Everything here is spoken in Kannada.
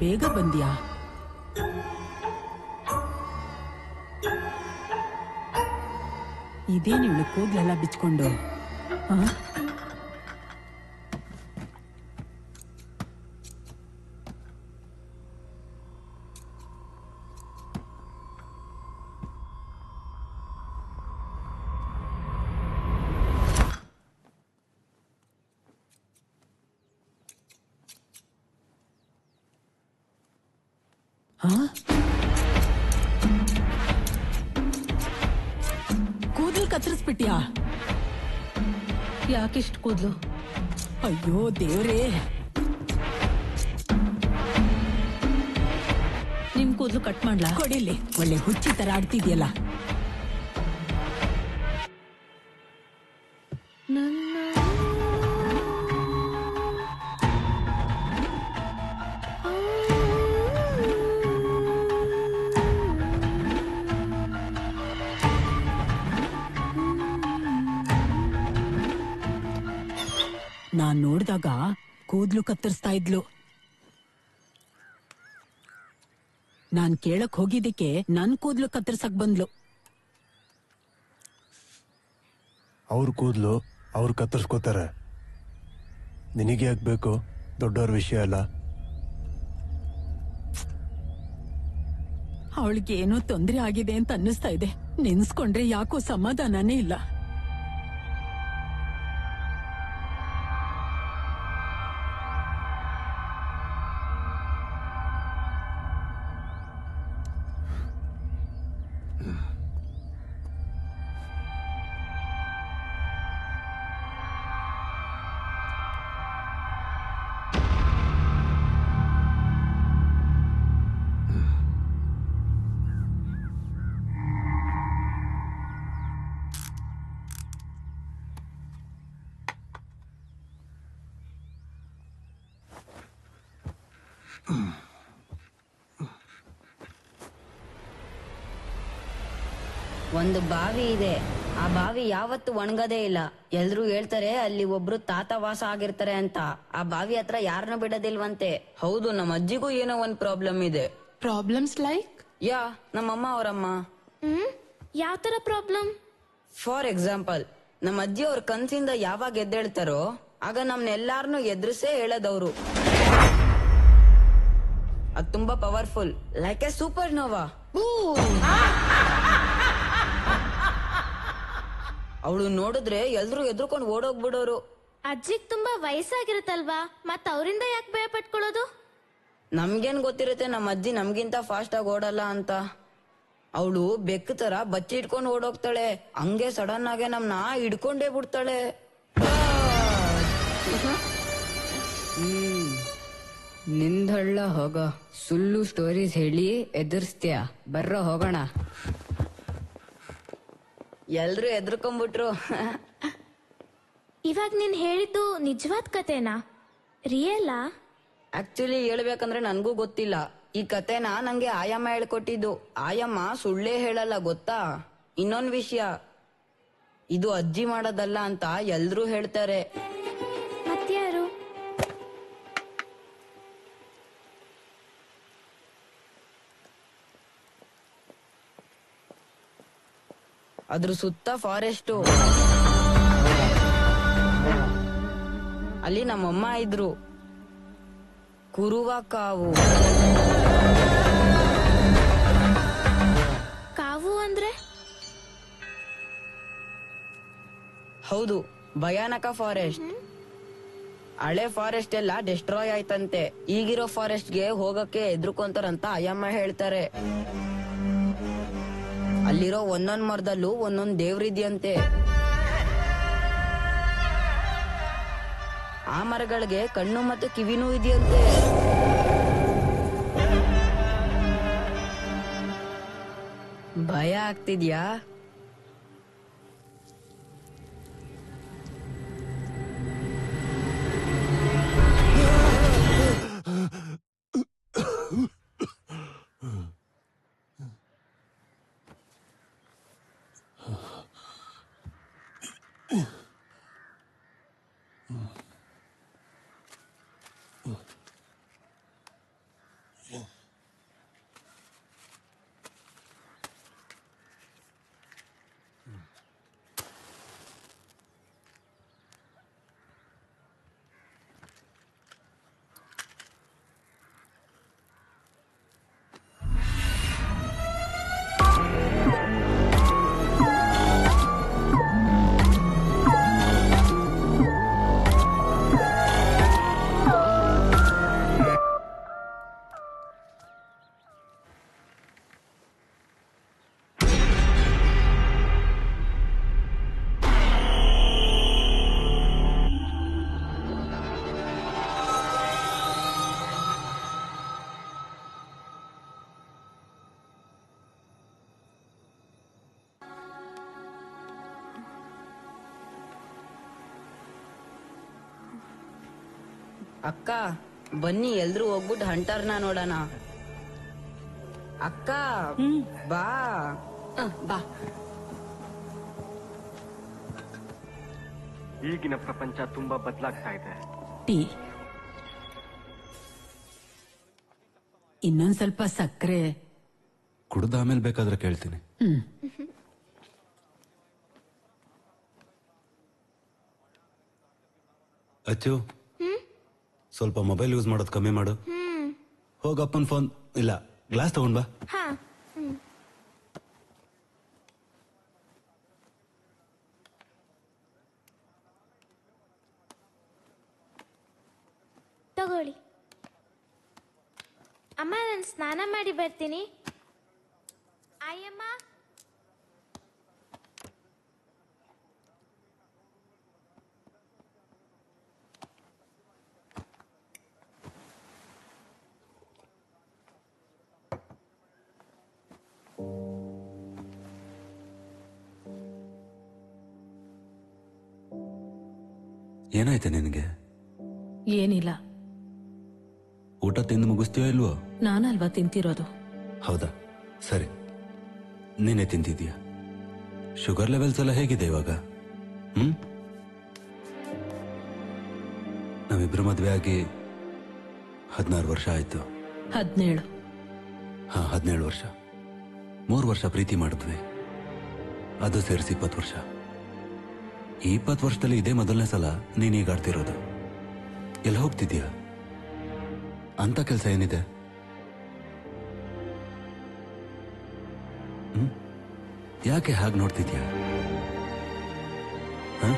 ಬೇಗ ಬಂದ್ಯಾ? ಇದೇನು ಇವಳು ಕೂದಲೆಲ್ಲ ಬಿಚ್ಕೊಂಡು? ಕೂದಲು ಕತ್ತರಿಸ್ಬಿಟ್ಯಾ? ಯಾಕಿಷ್ಟು ಕೂದ್ಲು? ಅಯ್ಯೋ ದೇವ್ರೇ, ನಿಮ್ ಕೂದ್ಲು ಕಟ್ ಮಾಡ್ಲಾ? ಕೊಡಿಲಿ. ಒಳ್ಳೆ ಹುಚ್ಚಿ ತರ ಆಡ್ತಿದ್ಯಲ್ಲ. ನಾನ್ ನೋಡ್ದಾಗ ಕೂದ್ಲು ಕತ್ತರಿಸ್ತಾ ಇದ್ಲು. ನಾನ್ ಕೇಳಕ್ ಹೋಗಿದ್ದಕ್ಕೆ ನನ್ ಕೂದ್ಲು ಕತ್ತರಿಸಕ್ ಬಂದ್ಲು. ಅವ್ರ ಕೂದ್ಲು ಅವ್ರು ಕತ್ತರಿಸ್ಕೋತಾರೆ. ನಿನಗೆ ಯಾಕೆ ಬೇಕು? ದೊಡ್ಡವ್ರ ವಿಷಯ ಅಲ್ಲ. ಅವಳಿಗೆ ಏನೋ ತೊಂದರೆ ಆಗಿದೆ ಅಂತ ಅನ್ನಿಸ್ತಾ ಇದೆ. ನೆನ್ಸ್ಕೊಂಡ್ರೆ ಯಾಕೋ ಸಮಾಧಾನನೇ ಇಲ್ಲ. ಒಂದು ಬಾವಿ ಇದೆ. ಆ ಬಾವಿ ಯಾವತ್ತು ಒಣಗದೇ ಇಲ್ಲ. ಎಲ್ರು ಹೇಳ್ತಾರೆ ಅಲ್ಲಿ ಒಬ್ರು ತಾತ ವಾಸ ಆಗಿರ್ತಾರೆ ಅಂತ. ಆ ಬಾವಿ ಹತ್ರ ಯಾರನ್ನೂ ಬಿಡೋದಿಲ್ವಂತೆ. ಹೌದು, ನಮ್ಮ ಅಜ್ಜಿಗೂ ಏನೋ ಒಂದ್ ಪ್ರಾಬ್ಲಮ್ ಇದೆ. Problems like? ನಮ್ಮಮ್ಮ ಅವರಮ್ಮ. ಯಾವ ತರ ಪ್ರಾಬ್ಲಮ್? ಫಾರ್ ಎಕ್ಸಾಂಪಲ್, ನಮ್ಮ ಅಜ್ಜಿ ಅವ್ರ ಕನ್ಸಿಂದ ಯಾವಾಗ ಎದ್ದೇಳ್ತಾರೋ ಆಗ ನಮ್ನೆಲ್ಲಾರನು ಎದುರಿಸೇ ಹೇಳದವ್ರು. ಅದು ತುಂಬಾ ಪವರ್ಫುಲ್, ಲೈಕ್ ಎ ಸೂಪರ್ ನೋವಾ. ಅವಳು ನೋಡಿದ್ರೆ ಎಲ್ರು ಎದ್ರುಕೊಂಡು ಓಡೋಗ್ಬಿಡೋರು. ಅಜ್ಜಿಗ್ ತುಂಬಾ ವಯಸ್ಸಾಗಿರುತ್ತಲ್ವಾ, ಮತ್ ಅವರಿಂದ ಯಾಕೆ ಭಯ ಪಟ್ಕೊಳ್ಳೋದು? ನಮ್ಗೇನ್ ಗೊತ್ತಿರುತ್ತೆ ನಮ್ಮ ಅಜ್ಜಿ ನಮ್ಗಿಂತ ಫಾಸ್ಟ್ ಆಗಿ ಓಡಲ್ಲ ಅಂತ. ಅವಳು ಬೆಕ್ಕ ತರ ಬಚ್ಚಿ ಇಟ್ಕೊಂಡು ಓಡೋಗ್ತಾಳೆ. ಹಂಗೆ ಸಡನ್ ಆಗಿ ನಮ್ನ ಹಿಡ್ಕೊಂಡೇ ಬಿಡ್ತಾಳೆ. ನಿಂದಳ್ಳ ಹೋಗ, ಸುಳ್ಳು ಸ್ಟೋರೀಸ್ ಹೇಳಿ ಎದುರಿಸ್ತೀಯ. ಬರ್ರೋ ಹೋಗೋಣ. ಎಲ್ರು ಎದ್ರಕೊಂಡ್ಬಿಟ್ರು. ಇವಾಗ ನೀನ್ ಹೇಳಿದ್ದು ನಿಜವಾದ ಕತೆನಾ? ರಿಯಲ್ಲಾ? ಆಕ್ಚುಲಿ ಹೇಳ್ಬೇಕಂದ್ರೆ ನನ್ಗೂ ಗೊತ್ತಿಲ್ಲ. ಈ ಕತೆನ ನಂಗೆ ಆಯಮ್ಮ ಹೇಳ್ಕೊಟ್ಟಿದ್ದು. ಆಯಮ್ಮ ಸುಳ್ಳೇ ಹೇಳಲ್ಲ ಗೊತ್ತಾ. ಇನ್ನೊಂದ್ ವಿಷಯ, ಇದು ಅಜ್ಜಿ ಮಾಡೋದಲ್ಲ ಅಂತ ಎಲ್ರೂ ಹೇಳ್ತಾರೆ. ಮತ್ಯಾರು? ಅದ್ರ ಸುತ್ತ ಫಾರೆಸ್ಟು. ಅಲ್ಲಿ ನಮ್ಮಮ್ಮ ಇದ್ರು. ಕುರುವ ಕಾವು. ಕಾವು ಅಂದ್ರೆ? ಹೌದು, ಭಯಾನಕ ಫಾರೆಸ್ಟ್. ಹಳೆ ಫಾರೆಸ್ಟ್ ಎಲ್ಲ ಡೆಸ್ಟ್ರಾಯ್ ಆಯ್ತಂತೆ. ಈಗಿರೋ ಫಾರೆಸ್ಟ್ಗೆ ಹೋಗಕ್ಕೆ ಎದ್ರುಕೊಂತಾರಂತ ಅಯ್ಯಮ್ಮ ಹೇಳ್ತಾರೆ. ಅಲ್ಲಿರೋ ಒಂದೊಂದ್ ಮರದಲ್ಲೂ ಒಂದೊಂದ್ ದೇವ್ರಿದ್ಯಂತೆ. ಆ ಮರಗಳಿಗೆ ಕಣ್ಣು ಮತ್ತು ಕಿವಿನೂ ಇದೆಯಂತೆ. ಭಯ ಆಗ್ತಿದ್ಯಾ? ಅಕ್ಕ ಬನ್ನಿ ಎಲ್ರು ಹೋಗ್ಬಿಟ್ಟು ಹಂಟರ್ನ ನೋಡೋಣ. ಅಕ್ಕ ಬಾ. ಬಾ. ಈಗಿನ ಪ್ರಪಂಚ ತುಂಬಾ ಬದಲಾಗ್ತಾ ಇದೆ. ಟೀ ಇನ್ನೊಂದ್ ಸ್ವಲ್ಪ ಸಕ್ಕರೆ. ಕುಡ್ದ ಆಮೇಲೆ ಬೇಕಾದ್ರೆ ಕೇಳ್ತೀನಿ. ಅಚ್ಚು, ಸ್ವಲ್ಪ ಮೊಬೈಲ್ ಯೂಸ್ ಮಾಡೋದು ಕಮ್ಮಿ ಮಾಡು. ಹೋಗಪ್ಪನ್ ಫೋನ್ ಇಲ್ಲ, ಗ್ಲಾಸ್ ತಗೊಂಡ್ ಬಾ. ಹಾ. ತಗೊಳ್ಳಿ ಅಮ್ಮ, ನಾನು ಸ್ನಾನ ಮಾಡಿ ಬರ್ತೀನಿ. ಆಯಮ್ಮ. ಏನಾಯ್ತು ನಿನಗೆ? ಏನಿಲ್ಲ, ಊಟ ತಿಂದು ಮುಗಿಸ್ತೀಯೋ ಇಲ್ವೋ? ನಾನಲ್ವಾ ತಿಂತಿರೋದು. ಹೌದಾ, ಸರಿ. ನೀನೇ ತಿಂತಿದ್ದೀಯ. ಶುಗರ್ ಲೆವೆಲ್ಸ್ ಎಲ್ಲ ಹೇಗಿದೆ ಇವಾಗ? ನಾವಿಬ್ರು ಮದ್ವೆ ಆಗಿ 16 ವರ್ಷ ಆಯ್ತು. 17. ಹಾ, 17 ವರ್ಷ. 3 ವರ್ಷ ಪ್ರೀತಿ ಮಾಡಿದ್ವಿ, ಅದು ಸೇರಿಸಿ 20 ವರ್ಷ. ಈ 20 ವರ್ಷದಲ್ಲಿ ಇದೇ ಮೊದಲನೇ ಸಲ ನೀನೀಗ ಆಡ್ತಿರೋದು. ಎಲ್ಲ ಹೋಗ್ತಿದ್ಯಾ? ಅಂತ ಕೆಲಸ ಏನಿದೆ? ಯಾಕೆ ಹಾಗೆ ನೋಡ್ತಿದ್ಯಾ? ಹ